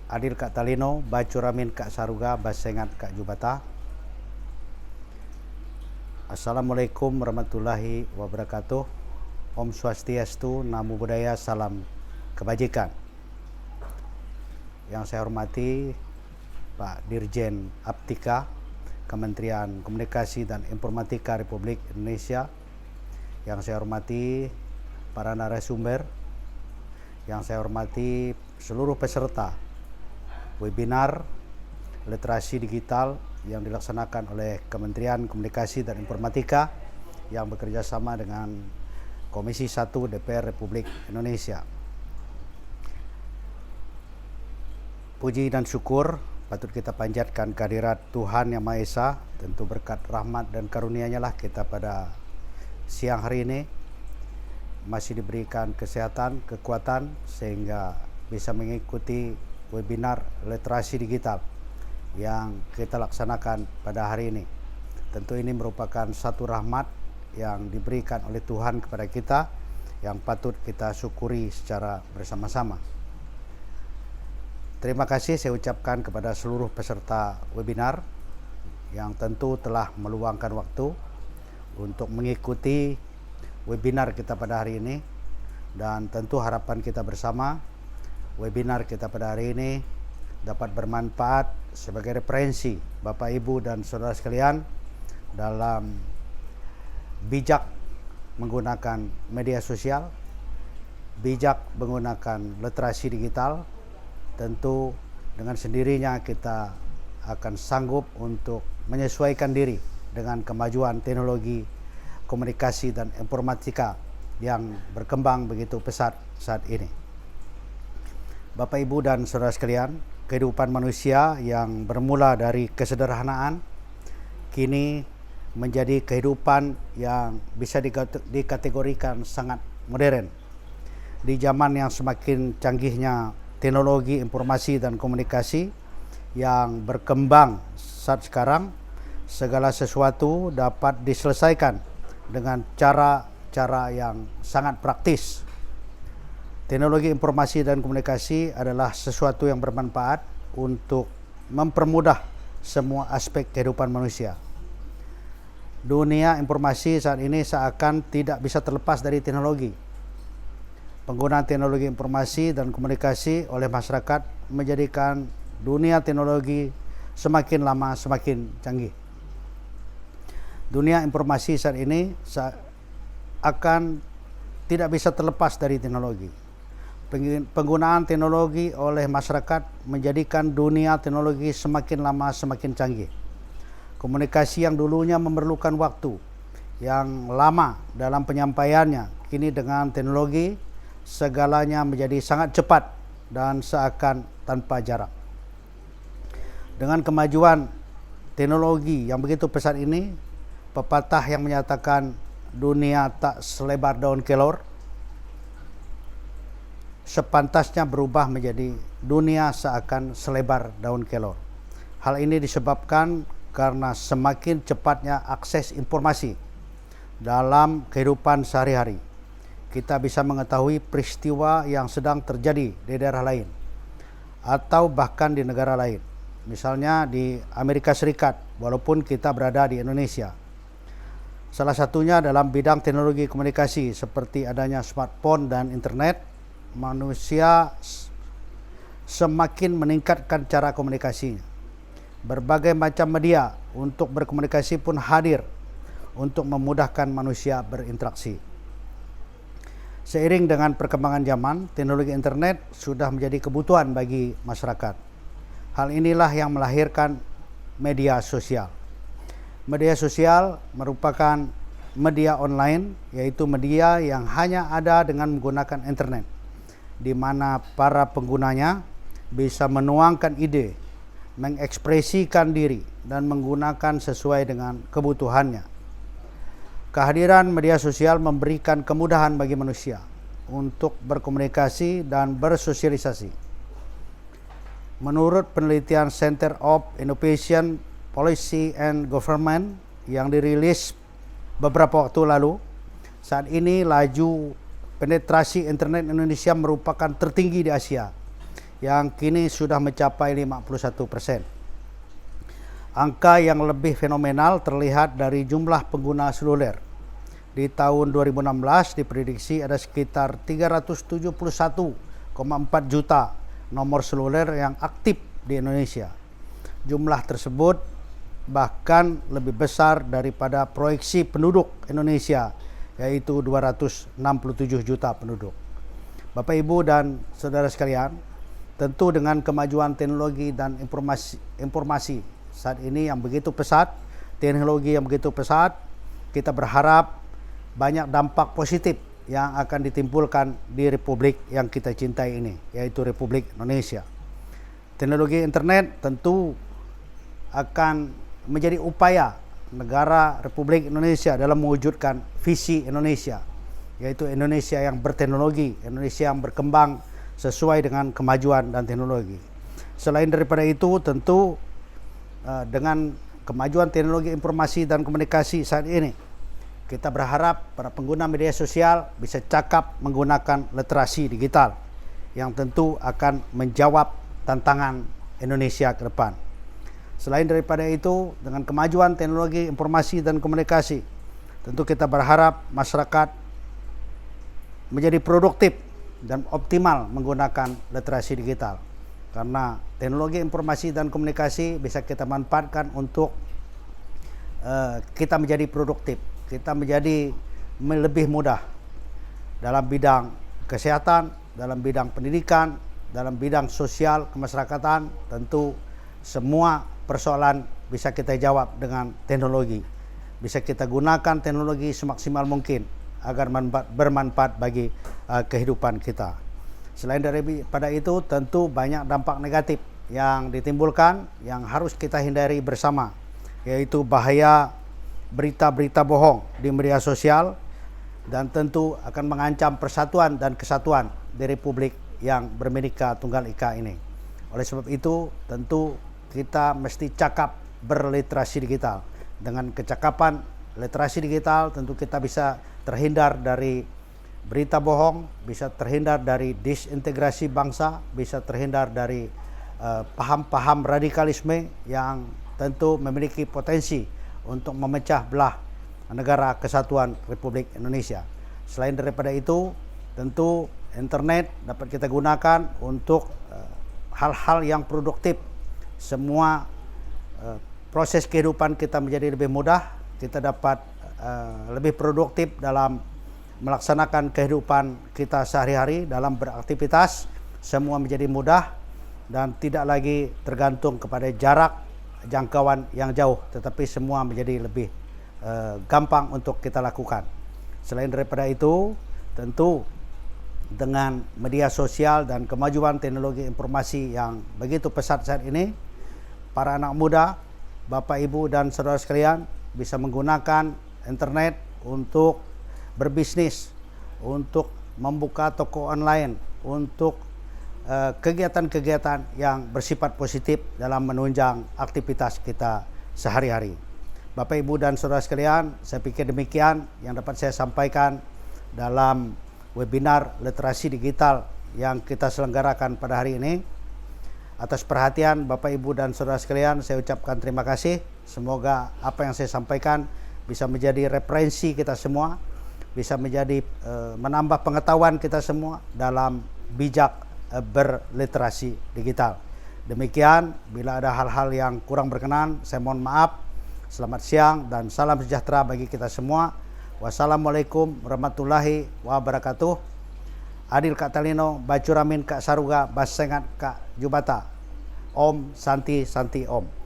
Adil Kak Talino, Bacuramin Kak Saruga, Basengat Kak Jubata. Assalamualaikum warahmatullahi wabarakatuh. Om Swastiastu, Namo Buddhaya, salam kebajikan. Yang saya hormati Pak Dirjen Aptika, Kementerian Komunikasi dan Informatika Republik Indonesia. Yang saya hormati para narasumber, yang saya hormati seluruh peserta webinar literasi digital yang dilaksanakan oleh Kementerian Komunikasi dan Informatika yang bekerja sama dengan Komisi 1 DPR Republik Indonesia. Puji dan syukur patut kita panjatkan kehadirat Tuhan Yang Maha Esa. Tentu berkat rahmat dan karunia-Nya lah kita pada siang hari ini masih diberikan kesehatan, kekuatan sehingga bisa mengikuti webinar literasi digital yang kita laksanakan pada hari ini. Tentu ini merupakan satu rahmat yang diberikan oleh Tuhan kepada kita yang patut kita syukuri secara bersama-sama. Terima kasih saya ucapkan kepada seluruh peserta webinar yang tentu telah meluangkan waktu untuk mengikuti webinar kita pada hari ini, dan tentu harapan kita bersama webinar kita pada hari ini dapat bermanfaat sebagai referensi Bapak Ibu dan saudara sekalian dalam bijak menggunakan media sosial, bijak menggunakan literasi digital. Tentu dengan sendirinya kita akan sanggup untuk menyesuaikan diri dengan kemajuan teknologi komunikasi dan informatika yang berkembang begitu pesat saat ini. Bapak Ibu dan saudara sekalian, kehidupan manusia yang bermula dari kesederhanaan kini menjadi kehidupan yang bisa dikategorikan sangat modern. Di zaman yang semakin canggihnya teknologi informasi dan komunikasi yang berkembang saat sekarang, segala sesuatu dapat diselesaikan dengan cara-cara yang sangat praktis. Teknologi informasi dan komunikasi adalah sesuatu yang bermanfaat untuk mempermudah semua aspek kehidupan manusia. Dunia informasi saat ini seakan tidak bisa terlepas dari teknologi. Penggunaan teknologi informasi dan komunikasi oleh masyarakat menjadikan dunia teknologi semakin lama semakin canggih. Dunia informasi saat ini akan tidak bisa terlepas dari teknologi. Penggunaan teknologi oleh masyarakat menjadikan dunia teknologi semakin lama semakin canggih. Komunikasi yang dulunya memerlukan waktu yang lama dalam penyampaiannya, kini dengan teknologi segalanya menjadi sangat cepat dan seakan tanpa jarak. Dengan kemajuan teknologi yang begitu pesat ini, pepatah yang menyatakan dunia tak selebar daun kelor sepantasnya berubah menjadi dunia seakan selebar daun kelor. Hal ini disebabkan karena semakin cepatnya akses informasi dalam kehidupan sehari-hari. Kita bisa mengetahui peristiwa yang sedang terjadi di daerah lain atau bahkan di negara lain. Misalnya di Amerika Serikat, walaupun kita berada di Indonesia. Salah satunya dalam bidang teknologi komunikasi seperti adanya smartphone dan internet, manusia semakin meningkatkan cara komunikasinya. Berbagai macam media untuk berkomunikasi pun hadir untuk memudahkan manusia berinteraksi. Seiring dengan perkembangan zaman, teknologi internet sudah menjadi kebutuhan bagi masyarakat. Hal inilah yang melahirkan media sosial. Media sosial merupakan media online, yaitu media yang hanya ada dengan menggunakan internet, di mana para penggunanya bisa menuangkan ide, mengekspresikan diri, dan menggunakan sesuai dengan kebutuhannya. Kehadiran media sosial memberikan kemudahan bagi manusia untuk berkomunikasi dan bersosialisasi. Menurut penelitian Center of Innovation, Policy and Government yang dirilis beberapa waktu lalu, saat ini laju penetrasi internet Indonesia merupakan tertinggi di Asia, yang kini sudah mencapai 51%. Angka yang lebih fenomenal terlihat dari jumlah pengguna seluler. Di tahun 2016 diprediksi ada sekitar 371,4 juta nomor seluler yang aktif di Indonesia. Jumlah tersebut bahkan lebih besar daripada proyeksi penduduk Indonesia, yaitu 267 juta penduduk. Bapak, Ibu, dan saudara sekalian, tentu dengan kemajuan teknologi dan informasi saat ini yang begitu pesat, teknologi yang begitu pesat, kita berharap banyak dampak positif yang akan ditimbulkan di republik yang kita cintai ini, yaitu Republik Indonesia. Teknologi internet tentu akan menjadi upaya negara Republik Indonesia dalam mewujudkan visi Indonesia, yaitu Indonesia yang berteknologi, Indonesia yang berkembang sesuai dengan kemajuan dan teknologi. Selain daripada itu, tentu dengan kemajuan teknologi informasi dan komunikasi saat ini, kita berharap para pengguna media sosial bisa cakap menggunakan literasi digital yang tentu akan menjawab tantangan Indonesia ke depan. Selain daripada itu, dengan kemajuan teknologi informasi dan komunikasi, tentu kita berharap masyarakat menjadi produktif dan optimal menggunakan literasi digital. Karena teknologi informasi dan komunikasi bisa kita manfaatkan untuk kita menjadi produktif, kita menjadi lebih mudah dalam bidang kesehatan, dalam bidang pendidikan, dalam bidang sosial kemasyarakatan. Tentu semua persoalan bisa kita jawab dengan teknologi. Bisa kita gunakan teknologi semaksimal mungkin agar bermanfaat bagi kehidupan kita. Selain daripada itu, tentu banyak dampak negatif yang ditimbulkan yang harus kita hindari bersama, yaitu bahaya berita-berita bohong di media sosial dan tentu akan mengancam persatuan dan kesatuan di Republik yang Bhinneka Tunggal Ika ini. Oleh sebab itu, tentu kita mesti cakap berliterasi digital. Dengan kecakapan literasi digital, tentu kita bisa terhindar dari berita bohong, bisa terhindar dari disintegrasi bangsa, bisa terhindar dari paham-paham radikalisme yang tentu memiliki potensi untuk memecah belah negara kesatuan Republik Indonesia. Selain daripada itu, tentu internet dapat kita gunakan untuk hal-hal yang produktif. Semua proses kehidupan kita menjadi lebih mudah, kita dapat lebih produktif dalam melaksanakan kehidupan kita sehari-hari, dalam beraktivitas, semua menjadi mudah dan tidak lagi tergantung kepada jarak jangkauan yang jauh, tetapi semua menjadi lebih gampang untuk kita lakukan. Selain daripada itu, tentu dengan media sosial dan kemajuan teknologi informasi yang begitu pesat saat ini, para anak muda, Bapak, Ibu, dan saudara sekalian bisa menggunakan internet untuk berbisnis, untuk membuka toko online, untuk kegiatan-kegiatan yang bersifat positif dalam menunjang aktivitas kita sehari-hari. Bapak, Ibu, dan saudara sekalian, saya pikir demikian yang dapat saya sampaikan dalam webinar literasi digital yang kita selenggarakan pada hari ini. Atas perhatian Bapak, Ibu, dan saudara sekalian, saya ucapkan terima kasih. Semoga apa yang saya sampaikan bisa menjadi referensi kita semua, bisa menjadi menambah pengetahuan kita semua dalam bijak berliterasi digital. Demikian, bila ada hal-hal yang kurang berkenan, saya mohon maaf. Selamat siang dan salam sejahtera bagi kita semua. Wassalamualaikum warahmatullahi wabarakatuh. Adil Kak Talino, Bacuramin Kak Saruga, Basengat Kak Jubata. Om Santi Santi Om.